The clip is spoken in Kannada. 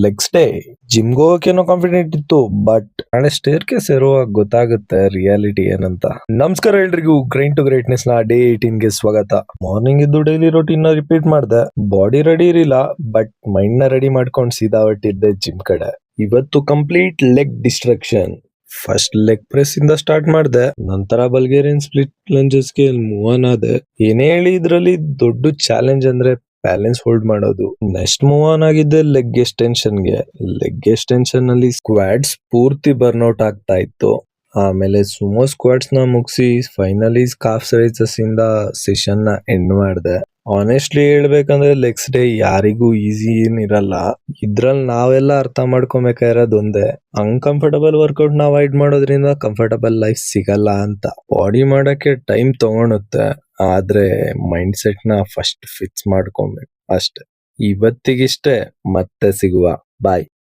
ನೆಕ್ಸ್ಟ್ ಡೇ ಜಿಮ್ಗೆ ಹೋಗಕ್ಕೇನೋ ಕಾನ್ಫಿಡೆಂಟ್ ಇತ್ತು, ಬಟ್ ನಾಳೆ ಸ್ಟೇರ್ ಕೇಸ್ ಏರುವಾಗ ಗೊತ್ತಾಗುತ್ತೆ ರಿಯಾಲಿಟಿ ಏನಂತ. ನಮಸ್ಕಾರ ಎಲ್ರಿಗೂ, ಗ್ರೈಂಡ್ ಟು ಗ್ರೇಟ್ನೆಸ್ ನ ಡೇ 18 ಗೆ ಸ್ವಾಗತ. ಮಾರ್ನಿಂಗ್ ಇದ್ದು ಡೈಲಿ ರೋಟೀನ್ ನ ರಿಪೀಟ್ ಮಾಡ್ದೆ. ಬಾಡಿ ರೆಡಿ ಇರಿಲ್ಲ, ಬಟ್ ಮೈಂಡ್ ನ ರೆಡಿ ಮಾಡ್ಕೊಂಡು ಸೀದಾ ಹೊಟ್ಟಿದ್ದೆ ಜಿಮ್ ಕಡೆ. ಇವತ್ತು complete leg destruction. First leg press ಇಂದ ಸ್ಟಾರ್ಟ್ ಮಾಡ್ದೆ, ನಂತರ ಬಲ್ಗೇರಿಯನ್ ಸ್ಪ್ಲಿಟ್ ಲಂಜಸ್ ಗೆ ಮೂವ್ ಆನ್ ಆದೆ. ಏನೇ ಹೇಳಿ ಇದ್ರಲ್ಲಿ ದೊಡ್ಡ ಚಾಲೆಂಜ್ ಅಂದ್ರೆ ಬ್ಯಾಲೆನ್ಸ್ ಹೋಲ್ಡ್ ಮಾಡೋದು. ನೆಕ್ಸ್ಟ್ ಮೂವ್ ಆನ್ ಆಗಿದ್ದೆ ಲೆಗ್ ಎಕ್ಸ್ಟೆನ್ಷನ್ ಗೆ. ಲೆಗ್ ಎಕ್ಸ್ಟೆನ್ಷನ್ ಅಲ್ಲಿ ಸ್ಕ್ವಾಡ್ಸ್ ಪೂರ್ತಿ ಬರ್ನ್ಔಟ್ ಆಗ್ತಾ ಇತ್ತು. ಆಮೇಲೆ ಸುಮೋ ಸ್ಕ್ವಾಡ್ಸ್ ನ ಮುಗಿಸಿ ಫೈನಲಿ ಕಾಫ್ ರೈಸಸ್ ಇಂದ ಸೆಷನ್ ನ ಎಂಡ್ ಮಾಡ್ದೆ. ಆನೆಸ್ಟ್ಲಿ ಹೇಳ್ಬೇಕಂದ್ರೆ ಲೆಗ್ಸ್ ಡೇ ಯಾರಿಗೂ ಈಸಿ ಏನಿರಲ್ಲ. ಇದ್ರಲ್ಲಿ ನಾವೆಲ್ಲ ಅರ್ಥ ಮಾಡ್ಕೊಬೇಕಾಗಿರೋದು ಒಂದೇ, ಅನ್ಕಂಫರ್ಟಬಲ್ ವರ್ಕೌಟ್ ನ ಅವಾಯ್ಡ್ ಮಾಡೋದ್ರಿಂದ ಕಂಫರ್ಟಬಲ್ ಲೈಫ್ ಸಿಗಲ್ಲ ಅಂತ. ಬಾಡಿ ಮಾಡಕ್ಕೆ ಟೈಮ್ ತಗೊಳುತ್ತೆ, ಆದ್ರೆ ಮೈಂಡ್ ಸೆಟ್ ನ ಫಸ್ಟ್ ಫಿಕ್ಸ್ ಮಾಡ್ಕೊಬೇಕು ಅಷ್ಟೆ. ಇವತ್ತಿಗಿಷ್ಟೇ, ಮತ್ತೆ ಸಿಗುವ, ಬಾಯ್.